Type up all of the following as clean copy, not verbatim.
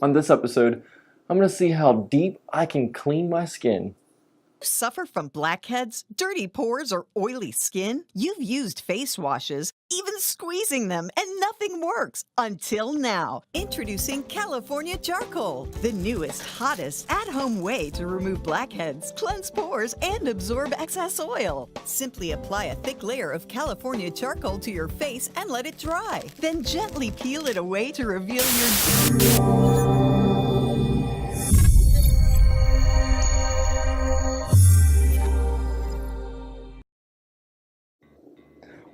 On this episode, I'm going to see how deep I can clean my skin. Suffer from blackheads, dirty pores, or oily skin? You've used face washes, even squeezing them, and nothing works. Until now. Introducing California Charcoal, the newest, hottest, at-home way to remove blackheads, cleanse pores, and absorb excess oil. Simply apply a thick layer of California Charcoal to your face and let it dry. Then gently peel it away to reveal your...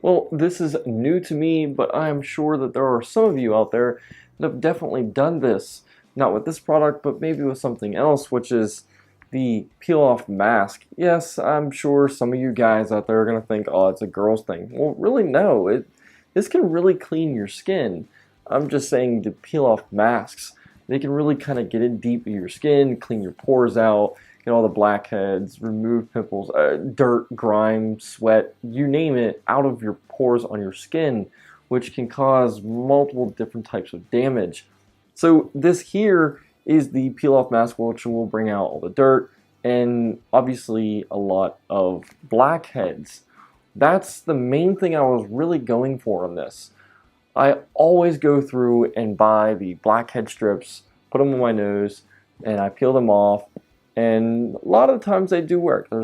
Well, this is new to me, but I am sure that there are some of you out there that have definitely done this. Not with this product, but maybe with something else, which is the peel-off mask. Yes, I'm sure some of you guys out there are going to think, oh, it's a girl's thing. Well, really, no. This can really clean your skin. I'm just saying the peel-off masks. They can really kind of get in deep in your skin, clean your pores out, get all the blackheads, remove pimples, dirt, grime, sweat, you name it, out of your pores on your skin, which can cause multiple different types of damage. So this here is the peel-off mask, which will bring out all the dirt and obviously a lot of blackheads. That's the main thing I was really going for on this. I always go through and buy the blackhead strips, put them on my nose, and I peel them off. And a lot of the times they do work. I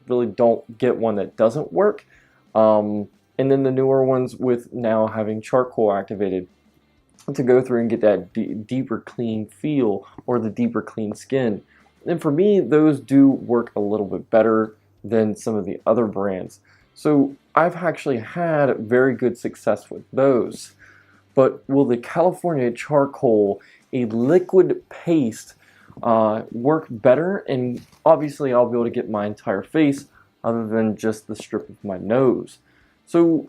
really don't get one that doesn't work. And then the newer ones with now having charcoal activated to go through and get that deeper clean feel or the deeper clean skin. And for me, those do work a little bit better than some of the other brands. So I've actually had very good success with those. But will the California Charcoal, a liquid paste, work better? And obviously I'll be able to get my entire face other than just the strip of my nose. So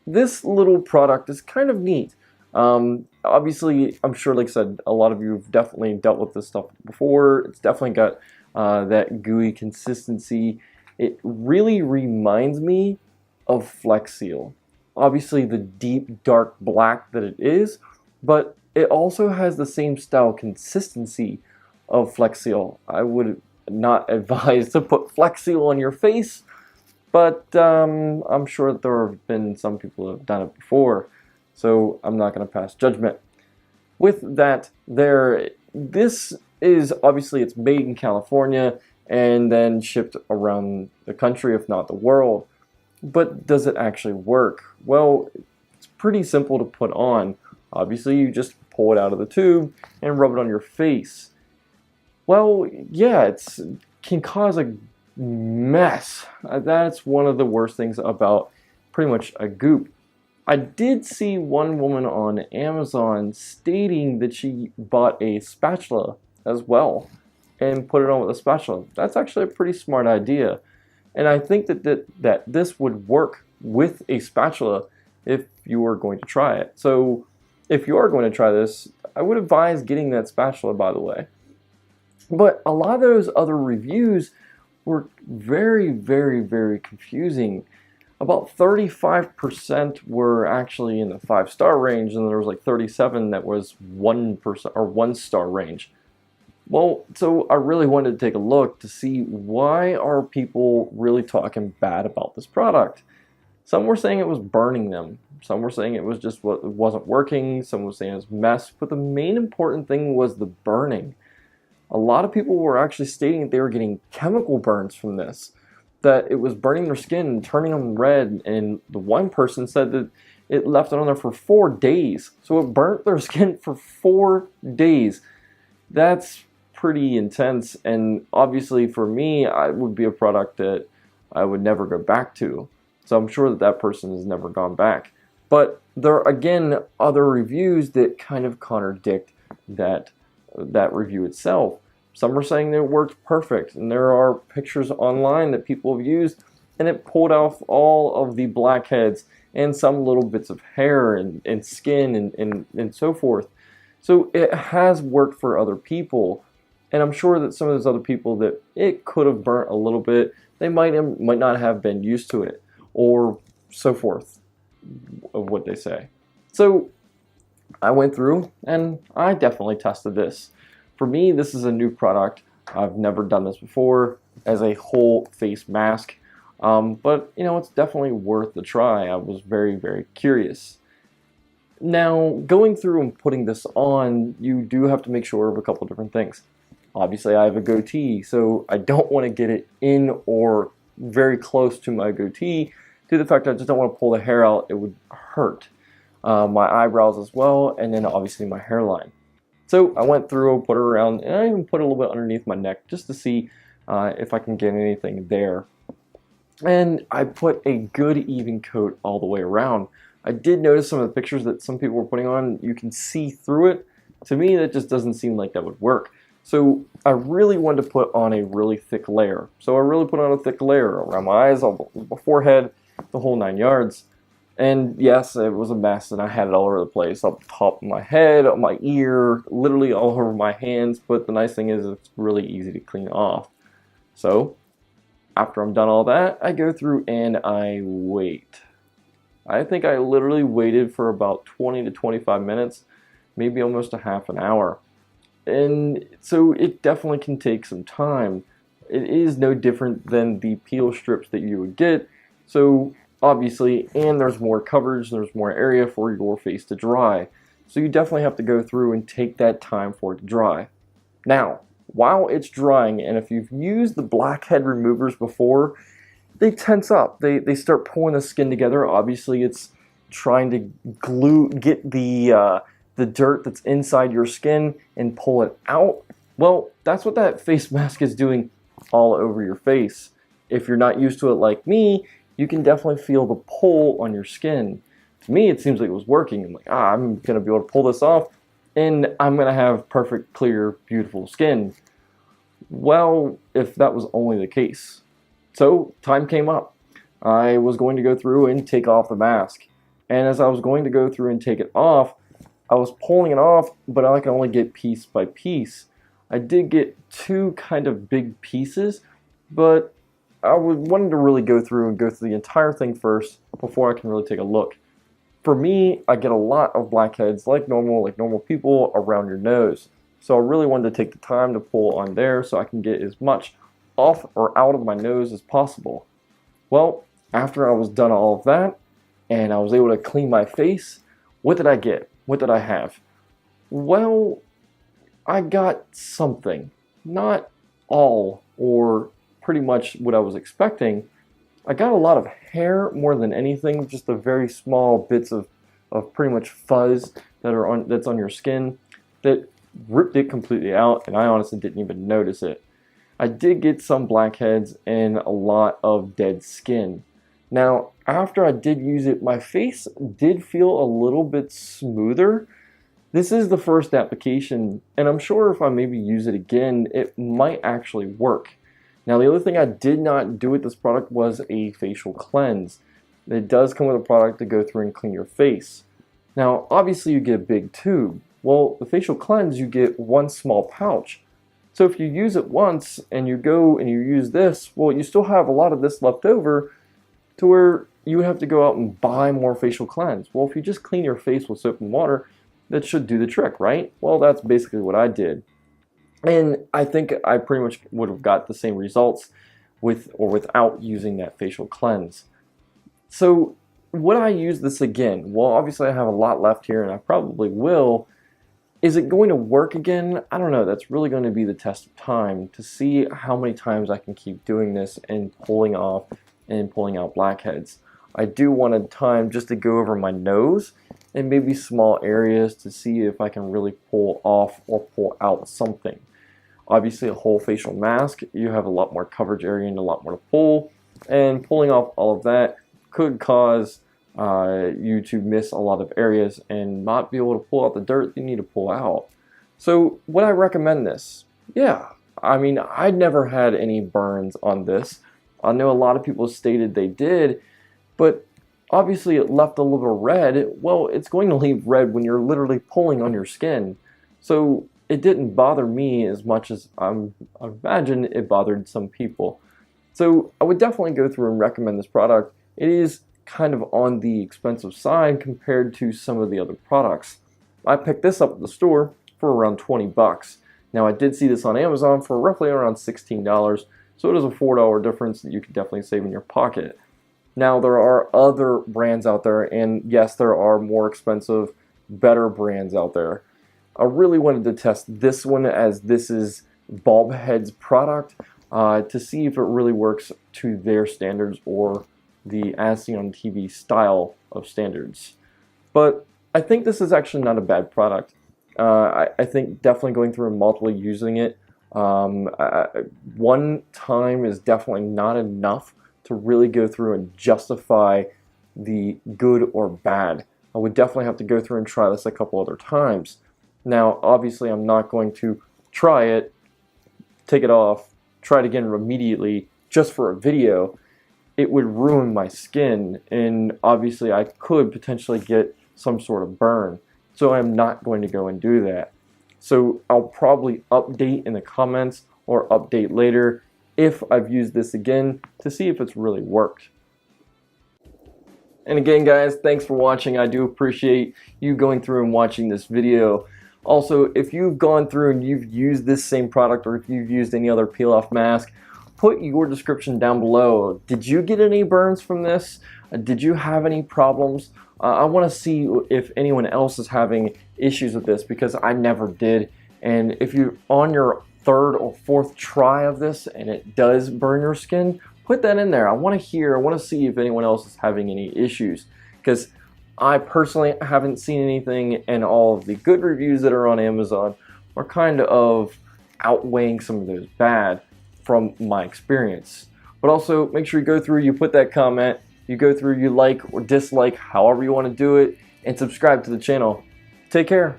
this little product is kind of neat. Obviously, I'm sure, like I said, a lot of you have definitely dealt with this stuff before. It's definitely got that gooey consistency. It really reminds me of Flex Seal. Obviously the deep dark black that it is, but it also has the same style consistency of Flex Seal. I would not advise to put Flex Seal on your face, but I'm sure that there have been some people who have done it before, so I'm not going to pass judgment. With that, this is obviously it's made in California and then shipped around the country, if not the world. But does it actually work? Well, it's pretty simple to put on. Obviously, you just pull it out of the tube and rub it on your face. Well, yeah, it can cause a mess. That's one of the worst things about pretty much a goop. I did see one woman on Amazon stating that she bought a spatula as well and put it on with a spatula. That's actually a pretty smart idea. And I think that this would work with a spatula if you were going to try it. So if you are going to try this, I would advise getting that spatula, by the way. But a lot of those other reviews were very, very, very confusing. About 35% were actually in the 5-star range, and there was like 37 that was 1% or 1-star range. Well, so I really wanted to take a look to see why are people really talking bad about this product. Some were saying it was burning them. Some were saying it was just what wasn't working. Some were saying it was a mess. But the main important thing was the burning. A lot of people were actually stating that they were getting chemical burns from this, that it was burning their skin and turning them red. And the one person said that it left it on there for 4 days. So it burnt their skin for 4 days. That's pretty intense, and obviously for me, it would be a product that I would never go back to. So I'm sure that that person has never gone back. But there are, again, other reviews that kind of contradict that review itself. Some are saying that it worked perfect, and there are pictures online that people have used, and it pulled off all of the blackheads and some little bits of hair and skin and so forth. So it has worked for other people. And I'm sure that some of those other people that it could have burnt a little bit, they might not have been used to it, or so forth, of what they say. So I went through and I definitely tested this. For me, this is a new product. I've never done this before as a whole face mask, but you know, it's definitely worth the try. I was very, very curious. Now, going through and putting this on, you do have to make sure of a couple different things. Obviously, I have a goatee, so I don't want to get it in or very close to my goatee, to the fact that I just don't want to pull the hair out. It would hurt. My eyebrows as well, and then obviously my hairline. So I went through, put it around, and I even put a little bit underneath my neck just to see if I can get anything there. And I put a good even coat all the way around. I did notice some of the pictures that some people were putting on, you can see through it. To me, that just doesn't seem like that would work. So I really wanted to put on a really thick layer. So I really put on a thick layer around my eyes, all my forehead, the whole 9 yards. And yes, it was a mess, and I had it all over the place, up the top of my head, on my ear, literally all over my hands. But the nice thing is it's really easy to clean off. So after I'm done all that, I go through and I wait. I think I literally waited for about 20 to 25 minutes, maybe almost a half an hour. And so it definitely can take some time. It is no different than the peel strips that you would get. So obviously, and there's more coverage, there's more area for your face to dry. So you definitely have to go through and take that time for it to dry. Now, while it's drying, and if you've used the blackhead removers before, they tense up. They start pulling the skin together. Obviously, it's trying to get the dirt that's inside your skin and pull it out. Well, that's what that face mask is doing all over your face. If you're not used to it like me, you can definitely feel the pull on your skin. To me, it seems like it was working. I'm like, I'm going to be able to pull this off, and I'm going to have perfect, clear, beautiful skin. Well, if that was only the case. So, time came up. I was going to go through and take off the mask. And as I was going to go through and take it off, I was pulling it off, but I can only get piece by piece. I did get two kind of big pieces, but I wanted to really go through the entire thing first before I can really take a look. For me, I get a lot of blackheads like normal people around your nose. So I really wanted to take the time to pull on there so I can get as much off or out of my nose as possible. Well, after I was done all of that and I was able to clean my face, what did I get? What did I have? Well, I got something. Not all, or pretty much what I was expecting. I got a lot of hair more than anything, just the very small bits of pretty much fuzz that's on your skin that ripped it completely out, and I honestly didn't even notice it. I did get some blackheads and a lot of dead skin. Now, after I did use it, my face did feel a little bit smoother. This is the first application, and I'm sure if I maybe use it again, it might actually work. Now, the other thing I did not do with this product was a facial cleanse. It does come with a product to go through and clean your face. Now, obviously you get a big tube. Well, the facial cleanse, you get one small pouch. So if you use it once and you go and you use this, well, you still have a lot of this left over to where you would have to go out and buy more facial cleanse. Well, if you just clean your face with soap and water, that should do the trick, right? Well, that's basically what I did. And I think I pretty much would have got the same results with or without using that facial cleanse. So would I use this again? Well, obviously I have a lot left here and I probably will. Is it going to work again? I don't know. That's really going to be the test of time to see how many times I can keep doing this and pulling off and pulling out blackheads. I do want a time just to go over my nose and maybe small areas to see if I can really pull off or pull out something. Obviously, a whole facial mask, you have a lot more coverage area and a lot more to pull, and pulling off all of that could cause you to miss a lot of areas and not be able to pull out the dirt you need to pull out. So would I recommend this? Yeah. I mean, I'd never had any burns on this. I know a lot of people stated they did, but obviously it left a little red. Well, it's going to leave red when you're literally pulling on your skin. So it didn't bother me as much as I imagine it bothered some people. So I would definitely go through and recommend this product. It is kind of on the expensive side compared to some of the other products. I picked this up at the store for around 20 bucks. Now I did see this on Amazon for roughly around $16, so it is a $4 difference that you could definitely save in your pocket. Now there are other brands out there, and yes, there are more expensive, better brands out there. I really wanted to test this one, as this is Bulbhead's product, to see if it really works to their standards or the As Seen on TV style of standards. But I think this is actually not a bad product. I think definitely going through and multiple using it, one time is definitely not enough to really go through and justify the good or bad. I would definitely have to go through and try this a couple other times. Now, obviously, I'm not going to try it, take it off, try it again immediately just for a video. It would ruin my skin, and obviously I could potentially get some sort of burn. So I'm not going to go and do that. So I'll probably update in the comments or update later if I've used this again to see if it's really worked. And again, guys, thanks for watching. I do appreciate you going through and watching this video. Also, if you've gone through and you've used this same product, or if you've used any other peel-off mask, put your description down below. Did you get any burns from this? Did you have any problems? I want to see if anyone else is having issues with this, because I never did. And if you're on your third or fourth try of this and it does burn your skin, put that in there. I want to see if anyone else is having any issues, because I personally haven't seen anything, and all of the good reviews that are on Amazon are kind of outweighing some of those bad from my experience. But also, make sure you go through, you put that comment, you go through, you like or dislike, however you want to do it, and subscribe to the channel. Take care.